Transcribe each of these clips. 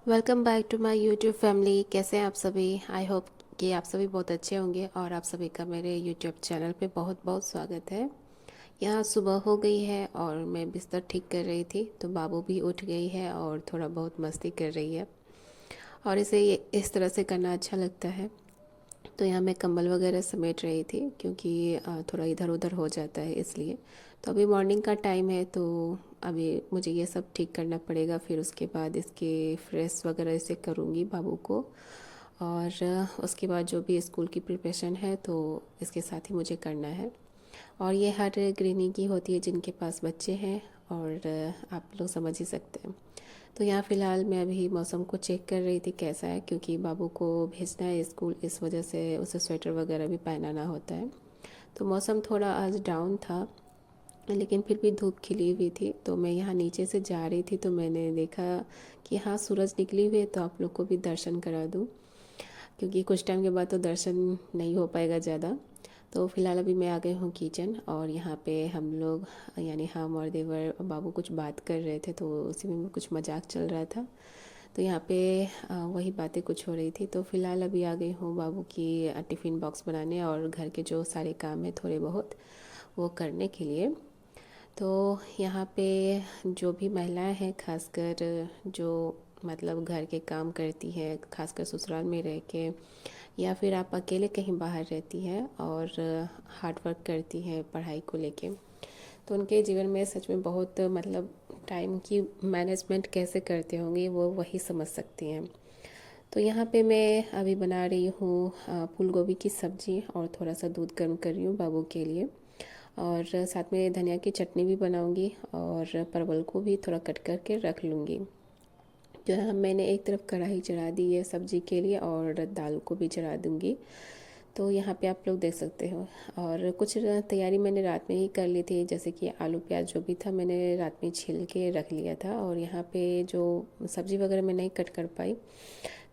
Welcome back to my YouTube family. कैसे हैं आप सभी? आई होप कि आप सभी बहुत अच्छे होंगे और आप सभी का मेरे यूट्यूब चैनल पे बहुत बहुत स्वागत है। यहाँ सुबह हो गई है और मैं बिस्तर ठीक कर रही थी तो बाबू भी उठ गई है और थोड़ा बहुत मस्ती कर रही है और इसे इस तरह से करना अच्छा लगता है। तो यहाँ मैं कंबल वगैरह समेट रही थी क्योंकि थोड़ा इधर उधर हो जाता है इसलिए। तो अभी मॉर्निंग का टाइम है तो अभी मुझे ये सब ठीक करना पड़ेगा, फिर उसके बाद इसके फ्रेश वगैरह इसे करूँगी बाबू को। और उसके बाद जो भी स्कूल की प्रिपरेशन है तो इसके साथ ही मुझे करना है। और ये हर गृहिणी की होती है जिनके पास बच्चे हैं, और आप लोग समझ ही सकते हैं। तो यहाँ फ़िलहाल मैं अभी मौसम को चेक कर रही थी कैसा है, क्योंकि बाबू को भेजना है स्कूल, इस वजह से उसे स्वेटर वगैरह भी पहनाना होता है। तो मौसम थोड़ा आज डाउन था लेकिन फिर भी धूप खिली हुई थी। तो मैं यहाँ नीचे से जा रही थी तो मैंने देखा कि हाँ सूरज निकली हुई है, तो आप लोग को भी दर्शन करा दूँ, क्योंकि कुछ टाइम के बाद तो दर्शन नहीं हो पाएगा ज़्यादा। तो फ़िलहाल अभी मैं आ गई हूँ किचन, और यहाँ पे हम लोग यानी हम और देवर और बाबू कुछ बात कर रहे थे तो उसी में कुछ मजाक चल रहा था। तो यहाँ पे वही बातें कुछ हो रही थी। तो फ़िलहाल अभी आ गई हूँ बाबू की टिफ़िन बॉक्स बनाने और घर के जो सारे काम है थोड़े बहुत वो करने के लिए। तो यहाँ पे जो भी महिलाएं हैं, खासकर जो मतलब घर के काम करती हैं, खासकर ससुराल में रह के, या फिर आप अकेले कहीं बाहर रहती हैं और हार्ड वर्क करती हैं पढ़ाई को लेके, तो उनके जीवन में सच में बहुत मतलब टाइम की मैनेजमेंट कैसे करते होंगे वो वही समझ सकती हैं। तो यहाँ पे मैं अभी बना रही हूँ फूल गोभी की सब्ज़ी और थोड़ा सा दूध गर्म कर रही हूँ बाबू के लिए, और साथ में धनिया की चटनी भी बनाऊंगी और परवल को भी थोड़ा कट करके रख लूँगी। जो है मैंने एक तरफ कढ़ाई चढ़ा दी है सब्ज़ी के लिए और दाल को भी चढ़ा दूँगी। तो यहाँ पे आप लोग देख सकते हो। और कुछ तैयारी मैंने रात में ही कर ली थी, जैसे कि आलू प्याज जो भी था मैंने रात में छील के रख लिया था, और यहाँ पे जो सब्ज़ी वगैरह मैं नहीं कट कर पाई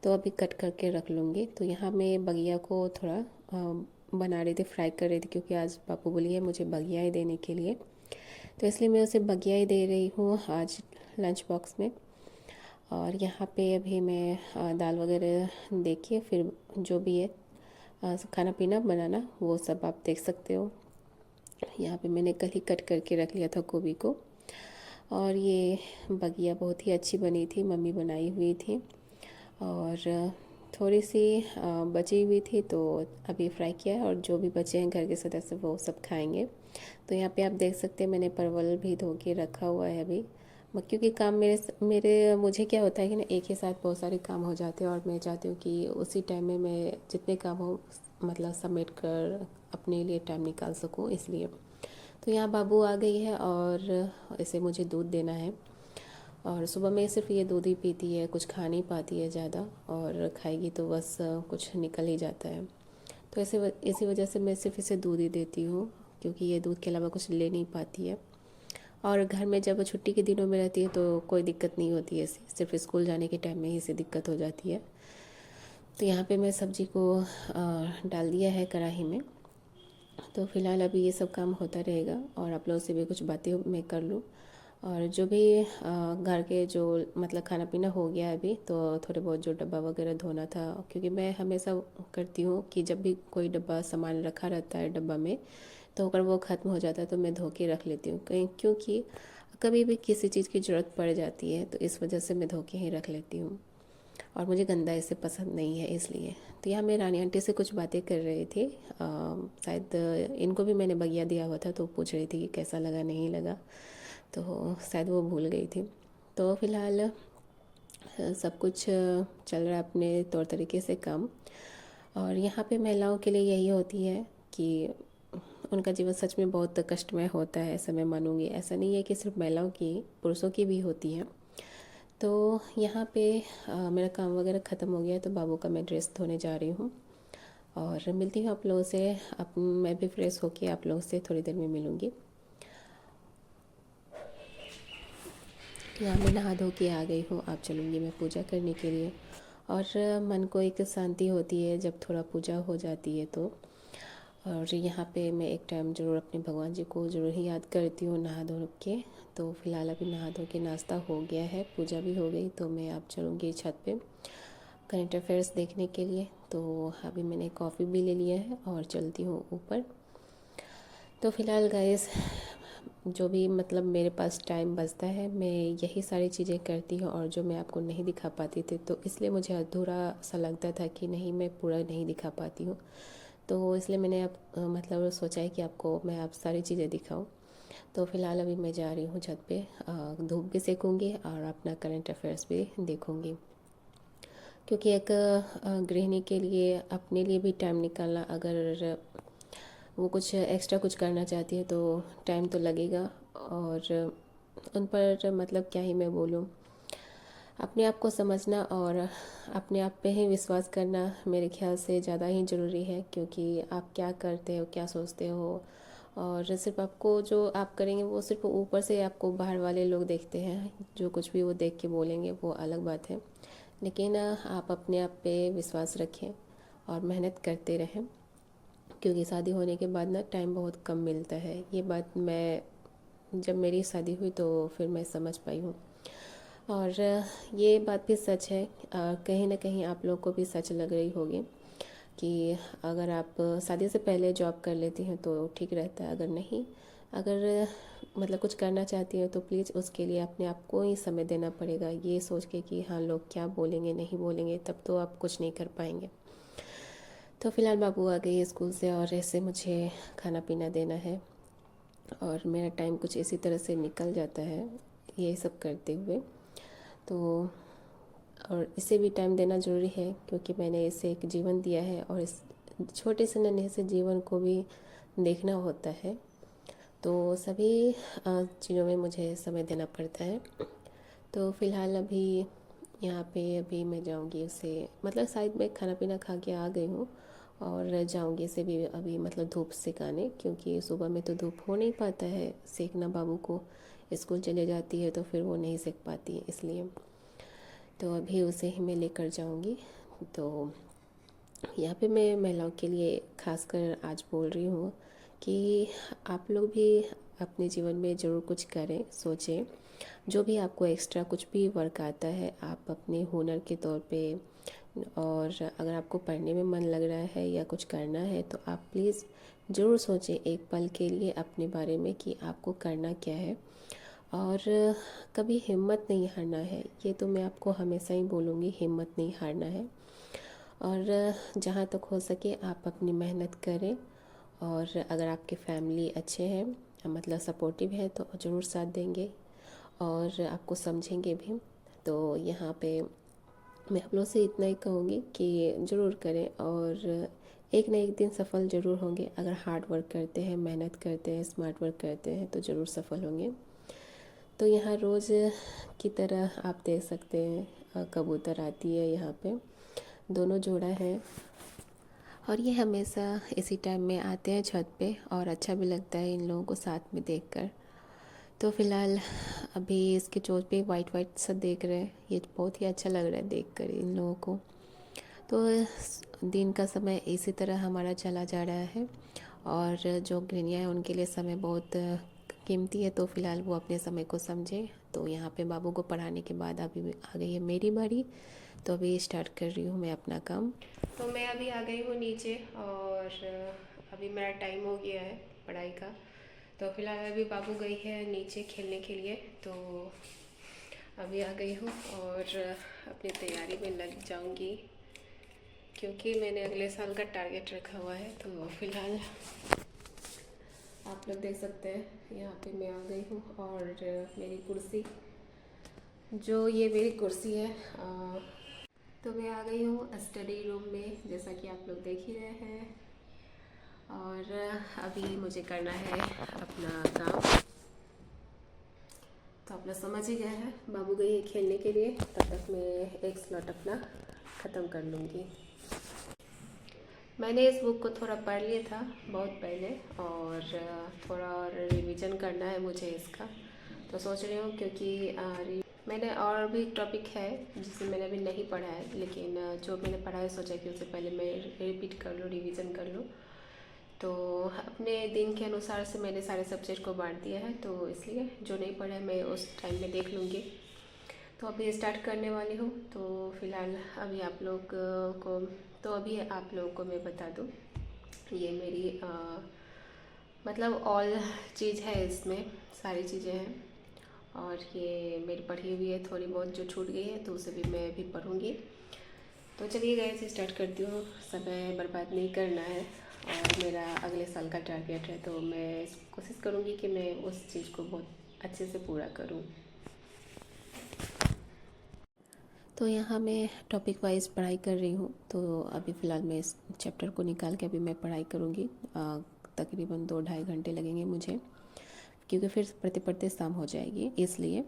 तो अभी कट करके रख लूँगी। तो यहाँ मैं बगिया को थोड़ा बना रही थी, फ्राई कर रही थी, क्योंकि आज पापू बोली है मुझे बगिया ही देने के लिए, तो इसलिए मैं उसे बगिया ही दे रही हूँ आज लंच बॉक्स में। और यहाँ पे अभी मैं दाल वगैरह देखिए, फिर जो भी है खाना पीना बनाना वो सब आप देख सकते हो। यहाँ पे मैंने कल ही कट करके रख लिया था गोभी को, और ये बगिया बहुत ही अच्छी बनी थी, मम्मी बनाई हुई थी, और थोड़ी सी बची हुई थी तो अभी फ्राई किया है, और जो भी बचे हैं घर के सदस्य वो सब खाएंगे। तो यहाँ पे आप देख सकते हैं मैंने परवल भी धो के रखा हुआ है अभी, क्योंकि काम मेरे मेरे मुझे क्या होता है कि ना एक ही साथ बहुत सारे काम हो जाते हैं, और मैं चाहती हूँ कि उसी टाइम में मैं जितने काम हो मतलब समेट कर अपने लिए टाइम निकाल सकूँ, इसलिए। तो यहाँ बाबू आ गई है और इसे मुझे दूध देना है, और सुबह में सिर्फ ये दूध ही पीती है, कुछ खा नहीं पाती है ज़्यादा, और खाएगी तो बस कुछ निकल ही जाता है। तो इसी वजह से मैं सिर्फ इसे दूध ही देती हूँ, क्योंकि ये दूध के अलावा कुछ ले नहीं पाती है। और घर में जब छुट्टी के दिनों में रहती है तो कोई दिक्कत नहीं होती है, सिर्फ स्कूल जाने के टाइम में ही इसे दिक्कत हो जाती है। तो यहाँ पे मैं सब्ज़ी को डाल दिया है कढ़ाई में। तो फ़िलहाल अभी ये सब काम होता रहेगा और आप लोगों से भी कुछ बातें मैं कर लूँ। और जो भी घर के जो मतलब खाना पीना हो गया है अभी, तो थोड़े बहुत जो डब्बा वगैरह धोना था, क्योंकि मैं हमेशा करती हूँ कि जब भी कोई डब्बा सामान रखा रहता है डब्बा में, तो अगर वो ख़त्म हो जाता है तो मैं धो के रख लेती हूँ कहीं, क्योंकि कभी भी किसी चीज़ की ज़रूरत पड़ जाती है, तो इस वजह से मैं धो के ही रख लेती हूँ। और मुझे गंदा इससे पसंद नहीं है, इसलिए। तो यहाँ मैं रानी आंटी से कुछ बातें कर रही थी, शायद इनको भी मैंने बगिया दिया हुआ था तो पूछ रही थी कि कैसा लगा नहीं लगा, तो शायद वो भूल गई थी। तो फ़िलहाल सब कुछ चल रहा है अपने तौर तरीके से काम। और यहाँ पे महिलाओं के लिए यही होती है कि उनका जीवन सच में बहुत कष्टमय होता है, ऐसा मैं मानूँगी। ऐसा नहीं है कि सिर्फ महिलाओं की, पुरुषों की भी होती है। तो यहाँ पे मेरा काम वगैरह ख़त्म हो गया है, तो बाबू का मैं ड्रेस धोने जा रही हूँ, और मिलती हूँ आप लोगों से। अब मैं भी फ्रेश होके आप लोगों से थोड़ी देर में मिलूँगी। यहाँ मैं नहा धो के आ गई हूँ, अब चलूँगी मैं पूजा करने के लिए। और मन को एक शांति होती है जब थोड़ा पूजा हो जाती है तो। और यहाँ पे मैं एक टाइम ज़रूर अपने भगवान जी को ज़रूर ही याद करती हूँ नहा धो के। तो फ़िलहाल अभी नहा धो के नाश्ता हो गया है, पूजा भी हो गई, तो मैं अब चलूँगी छत पे करंट अफेयर्स देखने के लिए। तो अभी मैंने कॉफ़ी भी ले लिया है और चलती हूँ ऊपर। तो फ़िलहाल गाइस, जो भी मतलब मेरे पास टाइम बचता है मैं यही सारी चीज़ें करती हूँ, और जो मैं आपको नहीं दिखा पाती थी तो इसलिए मुझे अधूरा सा लगता था कि नहीं, मैं पूरा नहीं दिखा पाती हूँ। तो इसलिए मैंने अब मतलब सोचा है कि आपको मैं अब सारी चीज़ें दिखाऊं। तो फ़िलहाल अभी मैं जा रही हूँ छत पे, धूप भी सेकूँगी और अपना करंट अफेयर्स भी देखूँगी। क्योंकि एक गृहिणी के लिए अपने लिए भी टाइम निकालना, अगर वो कुछ एक्स्ट्रा कुछ करना चाहती है तो टाइम तो लगेगा। और उन पर मतलब क्या ही मैं बोलूँ, अपने आप को समझना और अपने आप पे ही विश्वास करना मेरे ख्याल से ज़्यादा ही ज़रूरी है। क्योंकि आप क्या करते हो, क्या सोचते हो, और सिर्फ आपको जो आप करेंगे वो सिर्फ ऊपर से आपको बाहर वाले लोग देखते हैं, जो कुछ भी वो देख के बोलेंगे वो अलग बात है। लेकिन आप अपने आप पे विश्वास रखें और मेहनत करते रहें। क्योंकि शादी होने के बाद ना टाइम बहुत कम मिलता है। ये बात मैं जब मेरी शादी हुई तो फिर मैं समझ पाई हूँ। और ये बात भी सच है, कहीं ना कहीं आप लोग को भी सच लग रही होगी कि अगर आप शादी से पहले जॉब कर लेती हैं तो ठीक रहता है। अगर नहीं, अगर मतलब कुछ करना चाहती हैं तो प्लीज़ उसके लिए अपने आप को ही समय देना पड़ेगा, ये सोच के कि हाँ लोग क्या बोलेंगे नहीं बोलेंगे, तब तो आप कुछ नहीं कर पाएंगे। तो फ़िलहाल बाबू आ गई है स्कूल से और ऐसे मुझे खाना पीना देना है, और मेरा टाइम कुछ इसी तरह से निकल जाता है ये सब करते हुए। तो और इसे भी टाइम देना ज़रूरी है, क्योंकि मैंने इसे एक जीवन दिया है और इस छोटे से नन्हे से जीवन को भी देखना होता है। तो सभी चीज़ों में मुझे समय देना पड़ता है। तो फ़िलहाल अभी यहाँ पे अभी मैं जाऊँगी उसे, मतलब शायद मैं खाना पीना खा के आ गई हूँ और जाऊँगी इसे भी अभी मतलब धूप सिकाने, क्योंकि सुबह में तो धूप हो नहीं पाता है सेकना। बाबू को स्कूल चले जाती है तो फिर वो नहीं सेक पाती है, इसलिए तो अभी उसे ही मैं लेकर जाऊँगी। तो यहाँ पे मैं महिलाओं के लिए खासकर आज बोल रही हूँ कि आप लोग भी अपने जीवन में ज़रूर कुछ करें, सोचें। जो भी आपको एक्स्ट्रा कुछ भी वर्क आता है आप अपने हुनर के तौर पे, और अगर आपको पढ़ने में मन लग रहा है या कुछ करना है तो आप प्लीज़ ज़रूर सोचें एक पल के लिए अपने बारे में कि आपको करना क्या है। और कभी हिम्मत नहीं हारना है, ये तो मैं आपको हमेशा ही बोलूँगी, हिम्मत नहीं हारना है। और जहाँ तक हो सके आप अपनी मेहनत करें। और अगर आपके फैमिली अच्छे हैं, मतलब सपोर्टिव है, तो ज़रूर साथ देंगे और आपको समझेंगे भी। तो यहाँ पे मैं आप लोग से इतना ही कहूँगी कि ज़रूर करें, और एक ना एक दिन सफल ज़रूर होंगे। अगर हार्ड वर्क करते हैं, मेहनत करते हैं, स्मार्ट वर्क करते हैं तो ज़रूर सफल होंगे। तो यहाँ रोज़ की तरह आप देख सकते हैं कबूतर आती है यहाँ पे, दोनों जोड़ा है, और ये हमेशा इसी टाइम में आते हैं छत पे, और अच्छा भी लगता है इन लोगों को साथ में देखकर। तो फ़िलहाल अभी इसके चोंच पे वाइट वाइट सा देख रहे हैं, ये बहुत ही अच्छा लग रहा है देखकर इन लोगों को। तो दिन का समय इसी तरह हमारा चला जा रहा है, और जो गृहिणियाँ हैं उनके लिए समय बहुत कीमती है, तो फ़िलहाल वो अपने समय को समझें। तो यहाँ पे बाबू को पढ़ाने के बाद अभी आ गई है मेरी बारी, तो अभी स्टार्ट कर रही हूँ मैं अपना काम। तो मैं अभी आ गई हूँ नीचे, और अभी मेरा टाइम हो गया है पढ़ाई का। तो फिलहाल अभी बाबू गई है नीचे खेलने के लिए, तो अभी आ गई हूँ और अपनी तैयारी में लग जाऊँगी, क्योंकि मैंने अगले साल का टारगेट रखा हुआ है। तो फिलहाल आप लोग देख सकते हैं यहाँ पे मैं आ गई हूँ, और मेरी कुर्सी, जो ये मेरी कुर्सी है, तो मैं आ गई हूँ स्टडी रूम में, जैसा कि आप लोग देख ही रहे हैं। और अभी मुझे करना है अपना काम। तो आप लोग समझ ही गए हैं, बाबू गई है खेलने के लिए, तब तक मैं एक स्लॉट अपना ख़त्म कर लूँगी। मैंने इस बुक को थोड़ा पढ़ लिया था बहुत पहले, और थोड़ा और रिवीजन करना है मुझे इसका। तो सोच रही हूँ, क्योंकि मैंने और भी टॉपिक है जिसे मैंने अभी नहीं पढ़ा है, लेकिन जो मैंने पढ़ा है सोचा कि उससे पहले मैं रिपीट कर लूँ, रिवीजन कर लूँ। तो अपने दिन के अनुसार से मैंने सारे सब्जेक्ट को बांट दिया है, तो इसलिए जो नहीं पढ़ा है मैं उस टाइम में देख लूँगी। तो अभी स्टार्ट करने वाली हूँ। तो फ़िलहाल अभी आप लोग को तो अभी आप लोगों को मैं बता दूँ, ये मेरी मतलब ऑल चीज़ है, इसमें सारी चीज़ें हैं। और ये मेरी पढ़ी हुई है, थोड़ी बहुत जो छूट गई है तो उसे भी मैं अभी पढ़ूँगी। तो चलिए गाइस स्टार्ट करती हूँ। समय बर्बाद नहीं करना है और मेरा अगले साल का टारगेट है, तो मैं कोशिश करूँगी कि मैं उस चीज़ को बहुत अच्छे से पूरा करूँ। तो यहाँ मैं टॉपिक वाइज पढ़ाई कर रही हूँ। तो अभी फ़िलहाल मैं इस चैप्टर को निकाल के अभी मैं पढ़ाई करूँगी। तकरीबन 2-2.5 घंटे लगेंगे मुझे, क्योंकि फिर पढ़ते पढ़ते शाम हो जाएगी, इसलिए।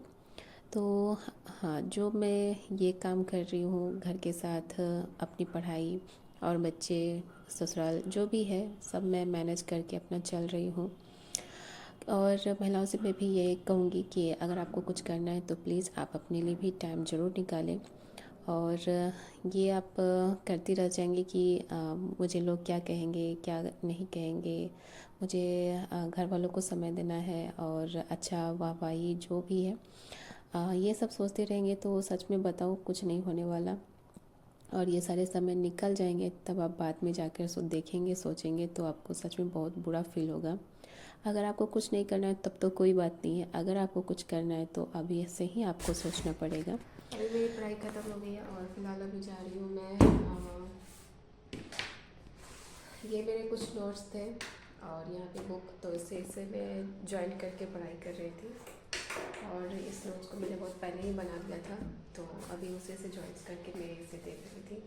तो हाँ, जो मैं ये काम कर रही हूँ घर के साथ, अपनी पढ़ाई और बच्चे, ससुराल जो भी है सब मैं मैनेज करके अपना चल रही हूँ। और महिलाओं से मैं भी ये कहूँगी कि अगर आपको कुछ करना है तो प्लीज़ आप अपने लिए भी टाइम ज़रूर निकालें। और ये आप करती रह जाएंगी कि मुझे लोग क्या कहेंगे, क्या नहीं कहेंगे, मुझे घर वालों को समय देना है और अच्छा वाहवाही जो भी है, ये सब सोचते रहेंगे तो सच में बताओ कुछ नहीं होने वाला। और ये सारे समय निकल जाएंगे, तब आप बाद में जाकर देखेंगे, सोचेंगे तो आपको सच में बहुत बुरा फील होगा। अगर आपको कुछ नहीं करना है तब तो कोई बात नहीं है, अगर आपको कुछ करना है तो अभी से ही आपको सोचना पड़ेगा। अभी मेरी पढ़ाई ख़त्म हो गई है और फिलहाल अभी जा रही हूँ मैं। ये मेरे कुछ नोट्स थे और यहाँ पे बुक, तो इसे मैं ज्वाइन करके पढ़ाई कर रही थी। और इस नोट्स को मैंने बहुत पहले ही बना दिया था, तो अभी उसे से ज्वाइन करके मैं इसे देख रही थी।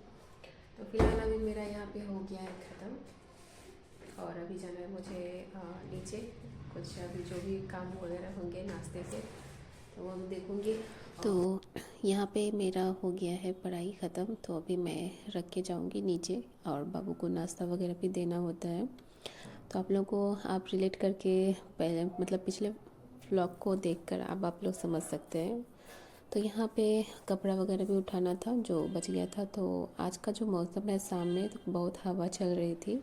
तो फिलहाल अभी मेरा यहाँ पे हो गया है ख़त्म और अभी जाना है मुझे नीचे। कुछ अभी जो भी काम वगैरह होंगे नाश्ते के, तो वो भी देखूँगी। तो यहाँ पे मेरा हो गया है पढ़ाई ख़त्म, तो अभी मैं रख के जाऊँगी नीचे और बाबू को नाश्ता वगैरह भी देना होता है। तो आप लोगों को आप रिलेट करके पहले मतलब पिछले व्लॉग को देखकर अब आप लोग समझ सकते हैं। तो यहाँ पे कपड़ा वगैरह भी उठाना था जो बच गया था। तो आज का जो मौसम है सामने, तो बहुत हवा चल रही थी,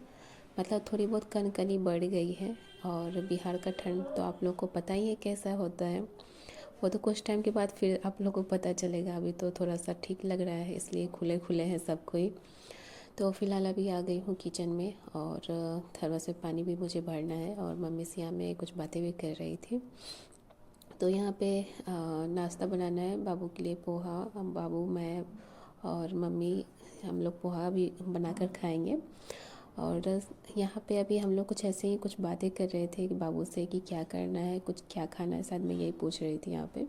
मतलब थोड़ी बहुत कनकनी बढ़ गई है। और बिहार का ठंड तो आप लोग को पता ही है कैसा होता है, वो तो कुछ टाइम के बाद फिर आप लोगों को पता चलेगा। अभी तो थोड़ा सा ठीक लग रहा है, इसलिए खुले खुले हैं सब कोई। तो फ़िलहाल अभी आ गई हूँ किचन में और थर्मस में पानी भी मुझे भरना है और मम्मी से यहाँ में कुछ बातें भी कर रही थी। तो यहाँ पे नाश्ता बनाना है बाबू के लिए, पोहा। बाबू, मैं और मम्मी हम लोग पोहा भी बनाकर खाएंगे। और यहाँ पे अभी हम लोग कुछ ऐसे ही कुछ बातें कर रहे थे कि बाबू से कि क्या करना है, कुछ क्या खाना है, शायद मैं यही पूछ रही थी यहाँ पे।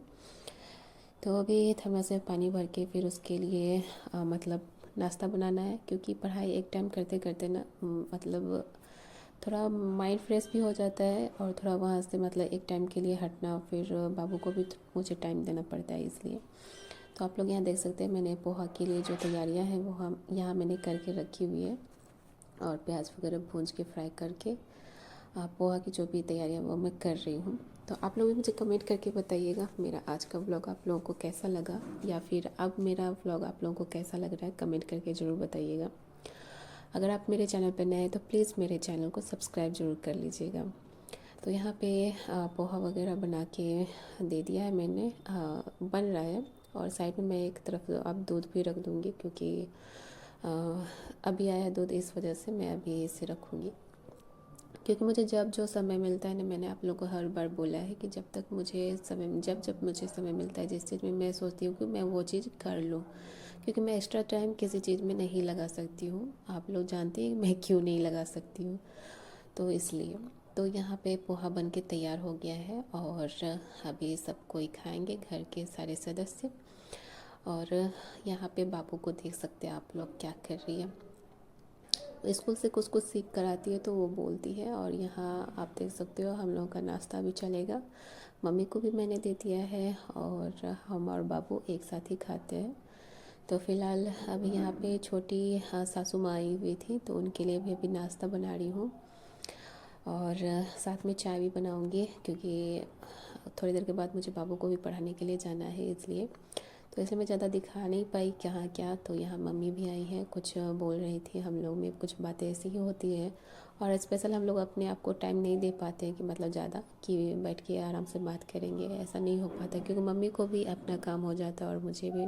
तो अभी थर्मस में पानी भर के फिर उसके लिए मतलब नाश्ता बनाना है, क्योंकि पढ़ाई एक टाइम करते करते ना मतलब थोड़ा माइंड फ्रेश भी हो जाता है और थोड़ा वहाँ से मतलब एक टाइम के लिए हटना, फिर बाबू को भी मुझे टाइम देना पड़ता है, इसलिए। तो आप लोग यहाँ देख सकते हैं मैंने पोहा के लिए जो तैयारियाँ हैं वो हम यहाँ मैंने करके रखी हुई है। और प्याज वगैरह भून के फ्राई करके पोहा की जो भी तैयारियाँ वो मैं कर रही हूँ। तो आप लोग भी मुझे कमेंट करके बताइएगा मेरा आज का व्लॉग आप लोगों को कैसा लगा, या फिर अब मेरा व्लॉग आप लोगों को कैसा लग रहा है, कमेंट करके ज़रूर बताइएगा। अगर आप मेरे चैनल पर नए हैं तो प्लीज़ मेरे चैनल को सब्सक्राइब ज़रूर कर लीजिएगा। तो यहाँ पे पोहा वगैरह बना के दे दिया है मैंने, बन रहा है। और साइड में मैं एक तरफ अब दूध भी रख दूँगी, क्योंकि अभी आया दूध, इस वजह से मैं अभी इसे रखूँगी। क्योंकि मुझे जब जो समय मिलता है ना, मैंने आप लोगों को हर बार बोला है कि जब तक मुझे समय जब मुझे समय मिलता है, जिस चीज़ में मैं सोचती हूँ कि मैं वो चीज़ कर लूँ, क्योंकि मैं एक्स्ट्रा टाइम किसी चीज़ में नहीं लगा सकती हूँ। आप लोग जानते हैं मैं क्यों नहीं लगा सकती हूँ, तो इसलिए। तो यहाँ पे पोहा बन के तैयार हो गया है और अभी सब कोई खाएंगे, घर के सारे सदस्य। और यहाँ पे बाबू को देख सकते हैं आप लोग क्या कर रही है, स्कूल से कुछ कुछ सीख कर आती है तो वो बोलती है। और यहाँ आप देख सकते हो हम लोगों का नाश्ता भी चलेगा, मम्मी को भी मैंने दे दिया है और हम और बाबू एक साथ ही खाते हैं। तो फ़िलहाल अभी यहाँ पे छोटी सासू माँ आई हुई थी, तो उनके लिए भी अभी नाश्ता बना रही हूँ और साथ में चाय भी बनाऊँगी, क्योंकि थोड़ी देर के बाद मुझे बाबू को भी पढ़ाने के लिए जाना है, इसलिए। तो इसलिए मैं ज़्यादा दिखा नहीं पाई कहाँ क्या। तो यहाँ मम्मी भी आई हैं, कुछ बोल रही थी, हम लोग में कुछ बातें ऐसी ही होती हैं। और स्पेशल हम लोग अपने आप को टाइम नहीं दे पाते हैं कि मतलब ज़्यादा कि बैठ के आराम से बात करेंगे, ऐसा नहीं हो पाता क्योंकि मम्मी को भी अपना काम हो जाता है और मुझे भी।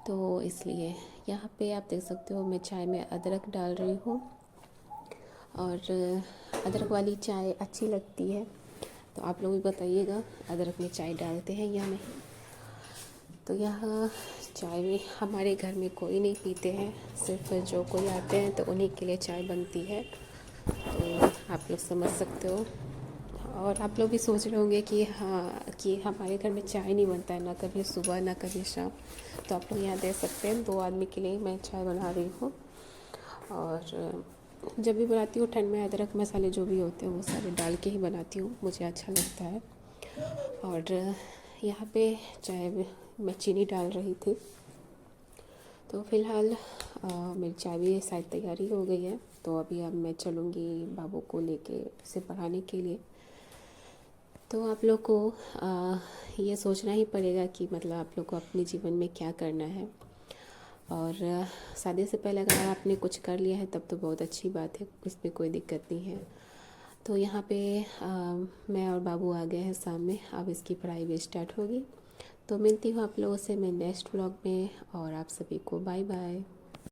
तो इसलिए यहाँ पे आप देख सकते हो मैं चाय में अदरक डाल रही हूँ, और अदरक वाली चाय अच्छी लगती है। तो आप लोग भी बताइएगा अदरक में चाय डालते हैं या नहीं। तो यहाँ चाय भी हमारे घर में कोई नहीं पीते हैं, सिर्फ जो कोई आते हैं तो उन्हीं के लिए चाय बनती है। तो आप लोग समझ सकते हो। और आप लोग भी सोच रहे होंगे कि हाँ कि हमारे घर में चाय नहीं बनता है, ना कभी सुबह ना कभी शाम। तो आप लोग यहाँ देख सकते हैं 2 आदमी के लिए मैं चाय बना रही हूँ। और जब भी बनाती हूँ ठंड में अदरक मसाले जो भी होते हैं वो सारे डाल के ही बनाती हूँ, मुझे अच्छा लगता है। और यहाँ पे चाय में मैं चीनी डाल रही थी। तो फ़िलहाल मेरी चाय भी शायद तैयारी हो गई है। तो अभी अब मैं चलूँगी बाबू को लेके उसे पढ़ाने के लिए। तो आप लोग को ये सोचना ही पड़ेगा कि मतलब आप लोग को अपने जीवन में क्या करना है। और शादी से पहले अगर आपने कुछ कर लिया है तब तो बहुत अच्छी बात है, इसमें कोई दिक्कत नहीं है। तो यहाँ पे मैं और बाबू आ गए हैं सामने, अब इसकी पढ़ाई भी स्टार्ट होगी। तो मिलती हूँ आप लोगों से मैं नेक्स्ट व्लॉग में, और आप सभी को बाय बाय।